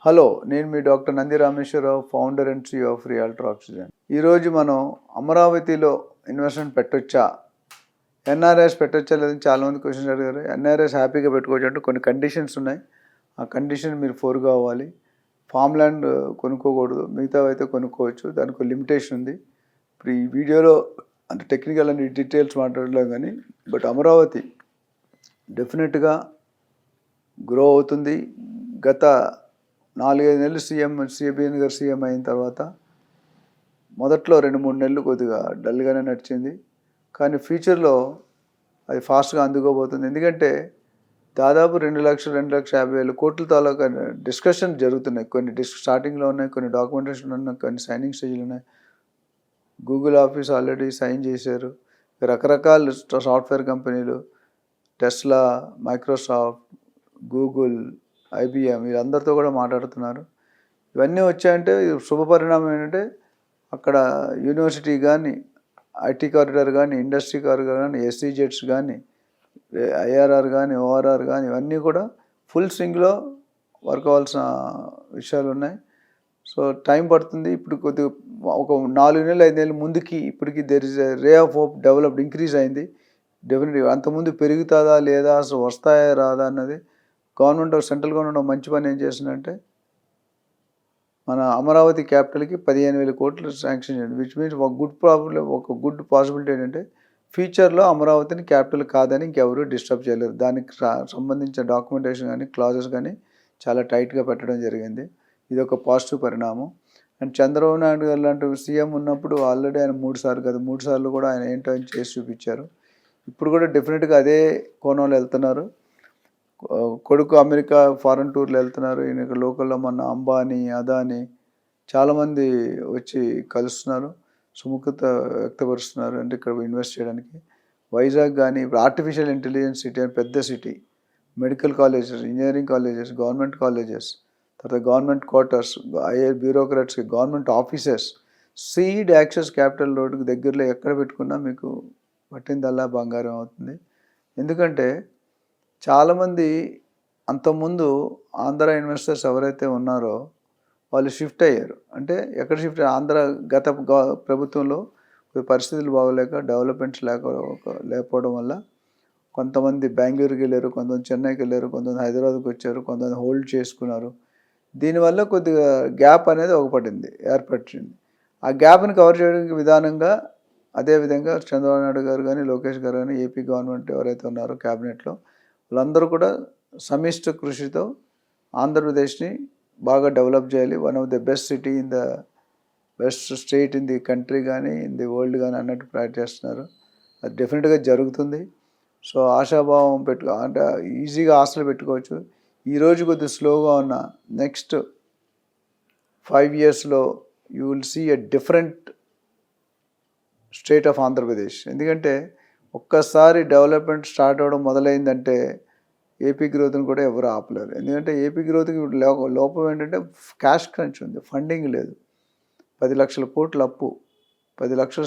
Hello, నేను మీ doctor Nandi Rameshwar Rao, founder and CEO of realtor oxygen. ఈరోజు మనం అమరావతిలో ఇన్వెస్ట్మెంట్ పెట్టొచ్చా, ఎన్ఆర్ఐస్ పెట్టొచ్చా లేదని చాలామంది క్వశ్చన్స్ అడిగారు. ఎన్ఆర్ఐస్ హ్యాపీగా పెట్టుకోవచ్చు అంటే కొన్ని కండిషన్స్ ఉన్నాయి. ఆ కండిషన్ మీరు ఫోర్గా అవ్వాలి. ఫామ్ ల్యాండ్ కొనుక్కోకూడదు, మిగతావి అయితే కొనుక్కోవచ్చు. దానికి లిమిటేషన్ ఉంది. ఇప్పుడు ఈ వీడియోలో అంటే టెక్నికల్ అని డీటెయిల్స్ మాట్లాడలేం కానీ, బట్ అమరావతి డెఫినెట్గా గ్రో అవుతుంది. గత 4-5 నెలలు సిబిఎన్ గారు సీఎం అయిన తర్వాత మొదట్లో 2-3 నెలలు కొద్దిగా డల్గానే నడిచింది. కానీ ఫ్యూచర్లో అది ఫాస్ట్గా అందుకోబోతుంది. ఎందుకంటే దాదాపు 2,50,000 కోట్ల తాలూకా డిస్కషన్ జరుగుతున్నాయి. కొన్ని స్టార్టింగ్లో ఉన్నాయి, కొన్ని డాక్యుమెంటేషన్ ఉన్నాయి, కొన్ని సైనింగ్ స్టేజ్లు ఉన్నాయి. గూగుల్ ఆఫీస్ ఆల్రెడీ సైన్ చేశారు. రకరకాల సాఫ్ట్వేర్ కంపెనీలు, టెస్లా, మైక్రోసాఫ్ట్, గూగుల్, IBM వీళ్ళందరితో కూడా మాట్లాడుతున్నారు. ఇవన్నీ వచ్చాయంటే శుభ పరిణామం ఏంటంటే అక్కడ యూనివర్సిటీ కానీ, IT కారిడార్ కానీ, ఇండస్ట్రీ కారిడార్ కానీ, SEZs కానీ, IRR కానీ, ORR కానీ ఇవన్నీ కూడా ఫుల్ స్వింగ్లో వర్క్ అవ్వాల్సిన విషయాలు ఉన్నాయి. సో టైం పడుతుంది. ఇప్పుడు కొద్దిగా ఒక 4 నెలలు 5 నెలల ముందుకి ఇప్పటికి there is ray of hope developed, increase అయింది. డెఫినెట్గా అంతకుముందు పెరుగుతుందా లేదా, అసలు వస్తాయా రాదా అన్నది సెంట్రల్ గవర్నమెంట్ మంచి పని ఏం చేసిందంటే మన అమరావతి క్యాపిటల్కి 15,000 కోట్లు శాంక్షన్ చేయండి. విచ్ మీన్స్ ఒక గుడ్ పాసిబిలిటీ ఏంటంటే ఫ్యూచర్లో అమరావతిని క్యాపిటల్ కాదని ఇంకెవరు డిస్టర్బ్ చేయలేరు. దానికి సంబంధించిన డాక్యుమెంటేషన్ కానీ, క్లాజెస్ కానీ చాలా టైట్గా పెట్టడం జరిగింది. ఇది ఒక పాజిటివ్ పరిణామం. అండ్ చంద్రబాబు నాయుడు గారు లాంటి సీఎం ఉన్నప్పుడు ఆల్రెడీ ఆయన 3 సార్లు కూడా ఆయన ఏంటో ఆయన చేసి చూపించారు. ఇప్పుడు కూడా డెఫినెట్గా అదే కోణంలో వెళ్తున్నారు. కొడుకు అమెరికా ఫారెన్ టూర్లు వెళ్తున్నారు. ఈయన లోకల్లో మన అంబానీ, అదానీ చాలామంది వచ్చి కలుస్తున్నారు, సుముఖత వ్యక్తపరుస్తున్నారు అంటే ఇక్కడ ఇన్వెస్ట్ చేయడానికి. వైజాగ్ కానీ ఇప్పుడు ఆర్టిఫిషియల్ ఇంటెలిజెన్స్ సిటీ అని పెద్ద city, medical colleges, engineering colleges, government colleges, తర్వాత గవర్నమెంట్ క్వార్టర్స్, బ్యూరోక్రాట్స్కి government offices, seed access capital రోడ్కి దగ్గరలో ఎక్కడ పెట్టుకున్నా మీకు పట్టిందల్లా బంగారం అవుతుంది. ఎందుకంటే చాలామంది అంతకుముందు ఆంధ్ర ఇన్వెస్టర్స్ ఎవరైతే ఉన్నారో వాళ్ళు షిఫ్ట్ అయ్యారు. అంటే ఎక్కడ షిఫ్ట్ అయ్యారు? ఆంధ్ర గత ప్రభుత్వంలో పరిస్థితులు బాగోలేక, డెవలప్మెంట్స్ లేకపోవడం వల్ల కొంతమంది బెంగళూరుకి వెళ్ళారు, కొంతమంది చెన్నైకి వెళ్ళారు, కొంతమంది హైదరాబాద్కి వచ్చారు, కొంతమంది హోల్డ్ చేసుకున్నారు. దీనివల్ల కొద్దిగా గ్యాప్ అనేది ఏర్పడింది. ఆ గ్యాప్ని కవర్ చేయడానికి విధానంగా అదేవిధంగా చంద్రబాబు నాయుడు గారు కానీ, లోకేష్ గారు కానీ, ఏపీ గవర్నమెంట్ ఎవరైతే ఉన్నారో క్యాబినెట్లో వాళ్ళందరూ కూడా సమిష్టి కృషితో ఆంధ్రప్రదేశ్ని బాగా డెవలప్ చేయాలి. One of the best city in the best state in the country కానీ, ఇన్ ది వరల్డ్ కానీ అన్నట్టు ప్రయత్నం చేస్తున్నారు. అది డెఫినెట్గా జరుగుతుంది. సో ఆశాభావం అంటే ఈజీగా ఆశలు పెట్టుకోవచ్చు. ఈరోజు కొద్దిగా స్లోగా ఉన్న నెక్స్ట్ 5 yearsలో you will see a different state of Andhra Pradesh. ఎందుకంటే ఒక్కసారి డెవలప్మెంట్ స్టార్ట్ అవ్వడం మొదలైందంటే ఏపీ గ్రోత్ని కూడా ఎవరు ఆపలేరు. ఎందుకంటే ఏపీ గ్రోత్కి లోపం ఏంటంటే క్యాష్ క్రంచ్ ఉంది, ఫండింగ్ లేదు. 10 లక్షల కోట్ల అప్పు, 10 లక్షల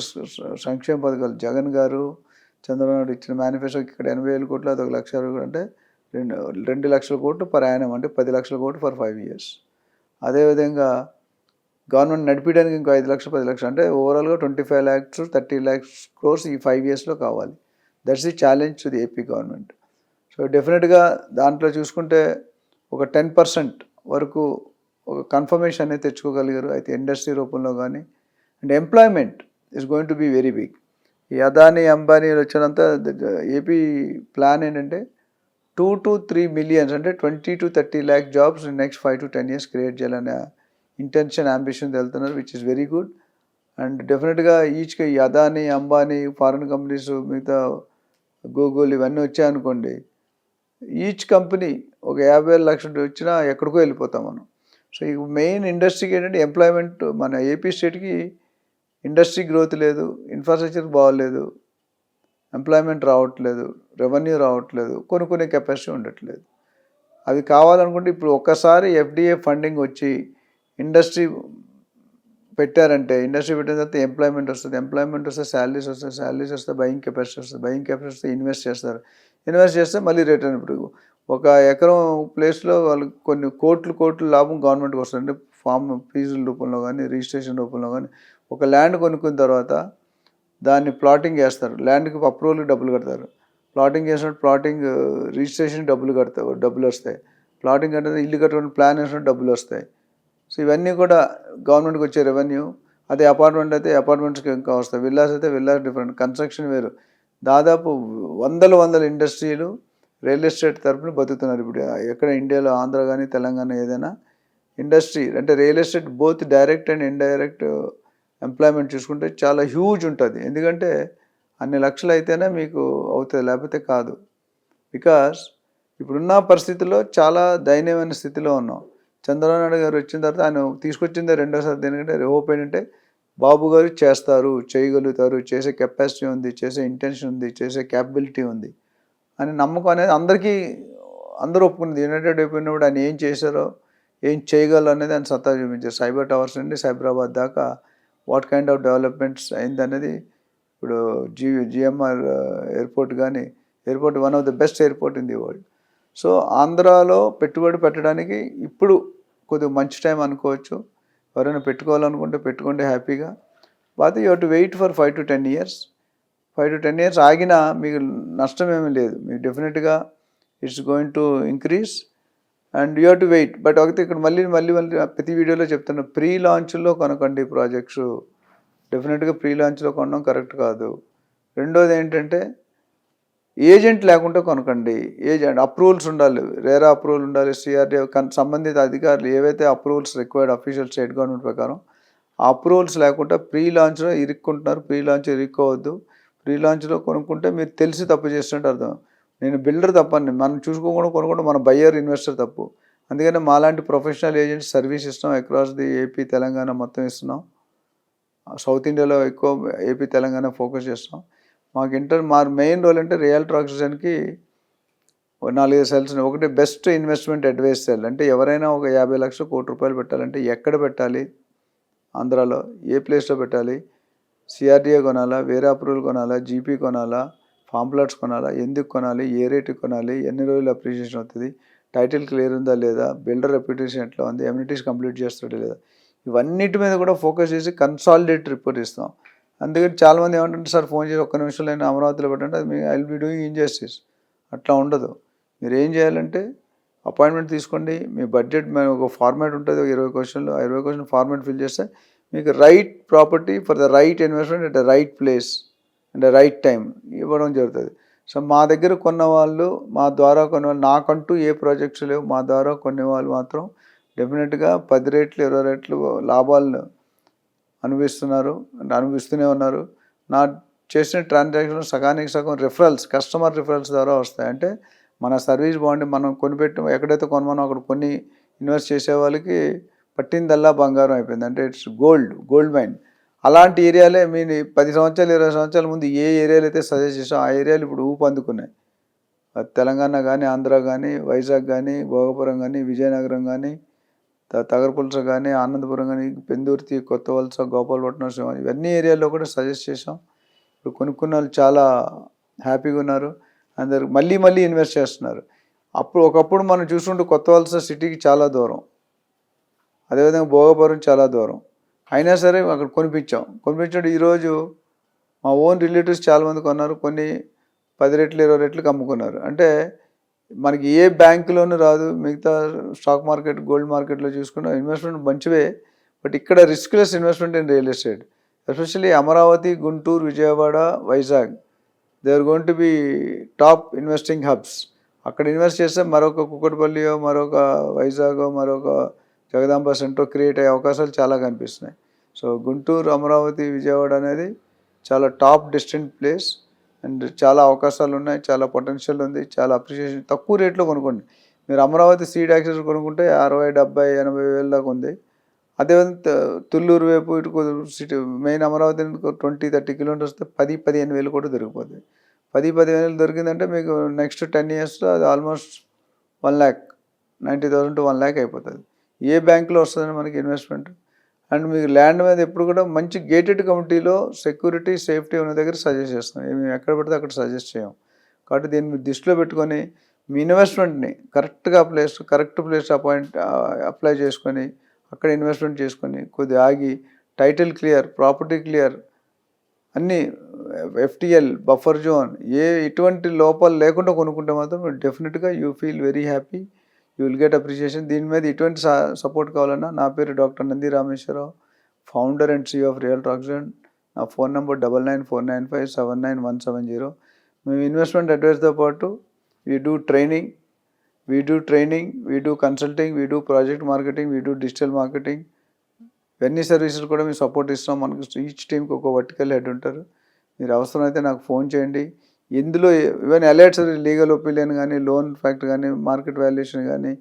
సంక్షేమ పథకాలు జగన్ గారు, చంద్రబాబు నాయుడు ఇచ్చిన మేనిఫెస్టోకి ఇక్కడ 80,000 కోట్లు, అది 1 లక్ష అంటే 2 లక్షల కోట్లు పర్ యానం, అంటే 10 లక్షల కోట్లు ఫర్ 5 years. అదేవిధంగా గవర్నమెంట్ నడిపించడానికి ఇంకో 5 లక్షలు 10 లక్షలు అంటే ఓవరాల్గా 25 lakhs 30 lakhs crores ఈ 5 yearsలో కావాలి. That's the challenge to the AP government. So డెఫినెట్గా దాంట్లో చూసుకుంటే ఒక 10% వరకు ఒక కన్ఫర్మేషన్ అనేది తెచ్చుకోగలిగారు. అయితే ఇండస్ట్రీ రూపంలో కానీ, and employment is going to be very big. ఈ అదానీ, అంబానీ వచ్చినంత ఏపీ ప్లాన్ ఏంటంటే 2 to 3 million అంటే 20 to 30 lakh jobs next 5 to 10 years create చేయాలనే ఇంటెన్షన్, అంబిషన్ వెళ్తున్నారు, which is very good. And డెఫినెట్గా ఈ అదానీ, అంబానీ, ఫారిన్ కంపెనీస్, మిగతా గూగుల్ ఇవన్నీ వచ్చాయనుకోండి, ఈచ్ కంపెనీ ఒక 50,000 లక్షలు వచ్చినా ఎక్కడికో వెళ్ళిపోతాం మనం. సో ఈ మెయిన్ ఇండస్ట్రీకి ఏంటంటే ఎంప్లాయ్మెంట్, మన ఏపీ స్టేట్కి ఇండస్ట్రీ గ్రోత్ లేదు, ఇన్ఫ్రాస్ట్రక్చర్ బాగోలేదు, ఎంప్లాయ్మెంట్ రావట్లేదు, రెవెన్యూ రావట్లేదు, కొనుక్కునే కెపాసిటీ ఉండట్లేదు. అవి కావాలనుకుంటే ఇప్పుడు ఒక్కసారి FDI ఫండింగ్ వచ్చి ఇండస్ట్రీ పెట్టారంటే, ఇండస్ట్రీ పెట్టిన తర్వాత ఎంప్లాయ్మెంట్ వస్తే శాలరీస్ వస్తే బయింగ్ కెపాసిటీ వస్తుంది, ఇన్వెస్ట్ చేస్తారు, మళ్ళీ రిటర్న్. ఇప్పుడు ఒక ఎకరం ప్లేస్లో వాళ్ళు కొన్ని కోట్లు లాభం గవర్నమెంట్కి వస్తుంది. అంటే ఫామ్ ఫీజుల రూపంలో కానీ రిజిస్ట్రేషన్ రూపంలో కానీ ఒక ల్యాండ్ కొనుక్కున్న తర్వాత దాన్ని ప్లాటింగ్ చేస్తారు. ల్యాండ్కి అప్రూవల్కి డబ్బులు కడతారు. ప్లాటింగ్ చేసినట్టు ప్లాటింగ్ రిజిస్ట్రేషన్ డబ్బులు వస్తాయి. ప్లాటింగ్ అంటే ఇల్లు కట్టుకుని ప్లాన్ వేసినట్టు డబ్బులు వస్తాయి. సో ఇవన్నీ కూడా గవర్నమెంట్కి వచ్చే రెవెన్యూ. అదే అపార్ట్మెంట్ అయితే అపార్ట్మెంట్స్కి ఇంకా వస్తాయి. విల్లాస్ అయితే విల్లాస్ డిఫరెంట్, కన్స్ట్రక్షన్ వేరు. దాదాపు వందల ఇండస్ట్రీలు రియల్ ఎస్టేట్ తరపున బతుకుతున్నారు ఇప్పుడు. ఎక్కడ ఇండియాలో ఆంధ్ర కానీ తెలంగాణ ఏదైనా ఇండస్ట్రీ అంటే real estate both direct and indirect employment చూసుకుంటే చాలా హ్యూజ్ ఉంటుంది. ఎందుకంటే అన్ని లక్షలు అయితేనే మీకు అవుతుంది, లేకపోతే కాదు. బికాస్ ఇప్పుడున్న పరిస్థితుల్లో చాలా దయనీయమైన స్థితిలో ఉన్నాం. చంద్రబాబు నాయుడు గారు వచ్చిన తర్వాత ఆయన తీసుకొచ్చిందే రెండోసారి. దేనికంటే హోప్ ఏంటంటే బాబు గారు చేస్తారు, చేయగలుగుతారు, చేసే కెపాసిటీ ఉంది, చేసే ఇంటెన్షన్ ఉంది, చేసే క్యాపబిలిటీ ఉంది అని నమ్మకం అనేది అందరూ ఒప్పుకున్నది. యునైటెడ్ అయిపోయినప్పుడు ఆయన ఏం చేశారో ఏం చేయగలరు అనేది ఆయన సత్తా చూపించారు. సైబర్ టవర్స్ నుండి సైబరాబాద్ దాకా వాట్ కైండ్ ఆఫ్ డెవలప్మెంట్స్ అయింది అనేది. ఇప్పుడు జిఎంఆర్ ఎయిర్పోర్ట్ కానీ, airport one of the best airport in the world. So ఆంధ్రాలో పెట్టుబడి పెట్టడానికి ఇప్పుడు కొద్దిగా మంచి టైం అనుకోవచ్చు. ఎవరైనా పెట్టుకోవాలనుకుంటే పెట్టుకోండి హ్యాపీగా. But you have to wait for 5 to 10 years. 5 to 10 years ఆగినా మీకు నష్టం ఏమీ లేదు. మీకు డెఫినెట్గా it's going to increase and you have to wait. But ఒకటి ఇక్కడ మళ్ళీ ప్రతి వీడియోలో చెప్తున్నా, ప్రీ లాంచ్లో కొనకండి ప్రాజెక్ట్స్. డెఫినెట్గా ప్రీ లాంచ్లో కొనడం కరెక్ట్ కాదు. రెండోది ఏంటంటే ఏజెంట్ లేకుండా కొనకండి. ఏజెంట్ అప్రూవల్స్ ఉండాలి, రేరా అప్రూవల్ ఉండాలి. సిఆర్డీ సంబంధిత అధికారులు ఏవైతే approvals required official state government ప్రకారం ఆ అప్రూవల్స్ లేకుండా ప్రీ లాంచ్లో ఇరుక్కుంటున్నారు. ప్రీ లాంచ్ ఇరుక్కోవద్దు. ప్రీ లాంచ్లో కొనుక్కుంటే మీరు తెలిసి తప్పు చేసినట్టు అర్థం. నేను బిల్డర్ తప్పండి, మనం చూసుకోకుండా కొనుక్కుంటే మన బయ్యర్ ఇన్వెస్టర్ తప్పు. అందుకని మాలాంటి ప్రొఫెషనల్ ఏజెంట్స్ సర్వీస్ ఇస్తాం. అక్రాస్ ది ఏపీ తెలంగాణ మొత్తం ఇస్తున్నాం. సౌత్ ఇండియాలో ఎక్కువ ఏపీ తెలంగాణ ఫోకస్ చేస్తాం. మా మెయిన్ రోల్ అంటే రియల్టర్ ఆక్సిజన్కి 4 సెల్స్. ఒకటి బెస్ట్ ఇన్వెస్ట్మెంట్ అడ్వైస్ సెల్. అంటే ఎవరైనా ఒక 50 లక్షలు ₹1 కోటి పెట్టాలంటే ఎక్కడ పెట్టాలి, ఆంధ్రాలో ఏ ప్లేస్లో పెట్టాలి, సిఆర్డీఏ కొనాలా, వేరే అప్రూవల్ కొనాలా, జీపీ కొనాలా, ఫామ్ ప్లాట్స్ కొనాలా, ఎందుకు కొనాలి, ఏ రేటుకి కొనాలి, ఎన్ని రోజులు అప్రిషియేషన్ అవుతుంది, టైటిల్ క్లియర్ ఉందా లేదా, బిల్డర్ రెప్యుటేషన్ ఎట్లా ఉంది, ఎమ్యూనిటీస్ కంప్లీట్ చేస్తాడా లేదా, ఇవన్నిటి మీద కూడా ఫోకస్ చేసి కన్సాలిడేట్ రిపోర్ట్ ఇస్తాం. అందుకని చాలామంది ఏమంటుంటే సార్ ఫోన్ చేసి ఒక్క నిమిషంలో అయినా అమరావతిలో పెట్టండి, అది మీ I will be doing injustice. అట్లా ఉండదు. మీరు ఏం చేయాలంటే అపాయింట్మెంట్ తీసుకోండి. మీ బడ్జెట్ మేము ఒక ఫార్మాట్ ఉంటుంది, 20 క్వశ్చన్లు. 20 క్వశ్చన్ ఫార్మాట్ ఫిల్ చేస్తే మీకు right property for the right investment at the right place and the right time ఇవ్వడం జరుగుతుంది. సో మా దగ్గర కొన్న వాళ్ళు, మా ద్వారా కొన్న వాళ్ళు, నాకంటూ ఏ ప్రాజెక్ట్స్ లేవు, మా ద్వారా కొనే వాళ్ళు మాత్రం డెఫినెట్గా 10 రెట్లు 20 రెట్లు లాభాలను అనుభవిస్తూనే ఉన్నారు. నా చేసిన ట్రాన్సాక్షన్ సగానికి సగం రిఫరల్స్, కస్టమర్ రిఫరల్స్ ద్వారా వస్తాయి. అంటే మన సర్వీస్ బాగుండి మనం కొనిపెట్టి ఎక్కడైతే కొనమో అక్కడ కొన్ని ఇన్వెస్ట్ చేసే వాళ్ళకి పట్టిందల్లా బంగారం అయిపోయింది. అంటే ఇట్స్ గోల్డ్ మైన్. అలాంటి ఏరియాలే మీరు 10 సంవత్సరాలు 20 సంవత్సరాల ముందు ఏ ఏరియాలు అయితే సజెస్ట్ చేసాం ఆ ఏరియాలు ఇప్పుడు ఊపందుకున్నాయి. తెలంగాణ కానీ, ఆంధ్ర కానీ, వైజాగ్ కానీ, భోగపురం కానీ, విజయనగరం కానీ, తగరపులస కానీ, ఆనందపురం కానీ, పెందుర్తి, కొత్త వలస, గోపాలపట్నం, ఇవన్నీ ఏరియాల్లో కూడా సజెస్ట్ చేసాం. ఇప్పుడు కొనుక్కున్న వాళ్ళు చాలా హ్యాపీగా ఉన్నారు. అందరు మళ్ళీ ఇన్వెస్ట్ చేస్తున్నారు. ఒకప్పుడు మనం చూసుకుంటే కొత్త వలస సిటీకి చాలా దూరం, అదేవిధంగా భోగపురం చాలా దూరం. అయినా సరే అక్కడ కొనిపించాడు. ఈరోజు మా ఓన్ రిలేటివ్స్ చాలామంది కొన్నారు. కొన్ని 10 రెట్లు 20 రెట్లకు అమ్ముకున్నారు. అంటే మనకి ఏ బ్యాంకులోనూ రాదు. మిగతా స్టాక్ మార్కెట్, గోల్డ్ మార్కెట్లో చూసుకున్న ఇన్వెస్ట్మెంట్ మంచివే. బట్ ఇక్కడ riskless investment in real estate, especially Amaravati, Guntur, Vijayawada, Vizag, they are going to be top investing hubs. అక్కడ ఇన్వెస్ట్ చేస్తే మరొక కుక్కటిపల్లియో, మరొక వైజాగో, మరొక జగదాంబ సెంటర్ క్రియేట్ అయ్యే అవకాశాలు చాలా కనిపిస్తున్నాయి. సో గుంటూరు, అమరావతి, విజయవాడ అనేది చాలా టాప్ డిస్టెంట్ ప్లేస్ అండ్ చాలా అవకాశాలు ఉన్నాయి, చాలా పొటెన్షియల్ ఉంది, చాలా అప్రిషియేషన్. తక్కువ రేట్లో కొనుక్కోండి. మీరు అమరావతి సీడ్ యాక్సెస్ కొనుక్కుంటే 60, 70, 80 వేల దాకా ఉంది. అదేవిధంగా తుళ్ళూరు వైపు ఇటు సిటీ మెయిన్ అమరావతి 20-30 కిలోమీటర్స్ వస్తే 10-15 వేలు కూడా దొరికిపోతుంది. 10-15 వేలు దొరికిందంటే మీకు నెక్స్ట్ 10 ఇయర్స్లో అది ఆల్మోస్ట్ 1,90,000 to 1 lakh అయిపోతుంది. ఏ బ్యాంకులో వస్తుందని మనకి ఇన్వెస్ట్మెంట్. అండ్ మీకు ల్యాండ్ మీద ఎప్పుడు కూడా మంచి గేటెడ్ కమిటీలో సెక్యూరిటీ, సేఫ్టీ ఉన్న దగ్గర సజెస్ట్ చేస్తాం. మేము ఎక్కడ పడితే అక్కడ సజెస్ట్ చేయం. కాబట్టి దీన్ని దృష్టిలో పెట్టుకొని మీ ఇన్వెస్ట్మెంట్ని కరెక్ట్ ప్లేస్ అప్లై చేసుకొని అక్కడ ఇన్వెస్ట్మెంట్ చేసుకొని కొద్దిగా ఆగి టైటిల్ క్లియర్, ప్రాపర్టీ క్లియర్, అన్నీ ఎఫ్టిఎల్, బఫర్ జోన్ ఎటువంటి లోపాలు లేకుండా కొనుక్కుంటే మాత్రం డెఫినెట్గా you feel very happy, you will get appreciation. దీని మీద ఇటువంటి సపోర్ట్ కావాలన్నా నా పేరు doctor Nandi Rameshwar Rao, founder and CEO of realty oxygen. నా ఫోన్ నెంబర్ 9949579170. మేము ఇన్వెస్ట్మెంట్ అడ్వైస్తో పాటు we do training, we do consulting, we do project marketing, we do digital marketing, ఇవన్నీ సర్వీసెస్ కూడా మేము సపోర్ట్ ఇస్తాం. మనకు ఈచ్ టీమ్కి ఒక వర్టికల్ హెడ్ ఉంటారు. మీరు అవసరమైతే నాకు ఫోన్ చేయండి. ఇందులో ఈవెన్ అలర్ట్స్, లీగల్ ఒపీనియన్ కానీ, లోన్ ఫ్యాక్ట్ కానీ, మార్కెట్ వాల్యుయేషన్ కానీ,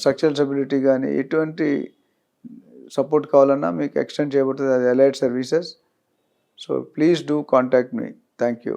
స్ట్రక్చరల్ స్టెబిలిటీ కానీ, ఎటువంటి సపోర్ట్ కావాలన్నా మీకు ఎక్స్టెండ్ చేయబడుతుంది అది alert services. So please do contact me. Thank you.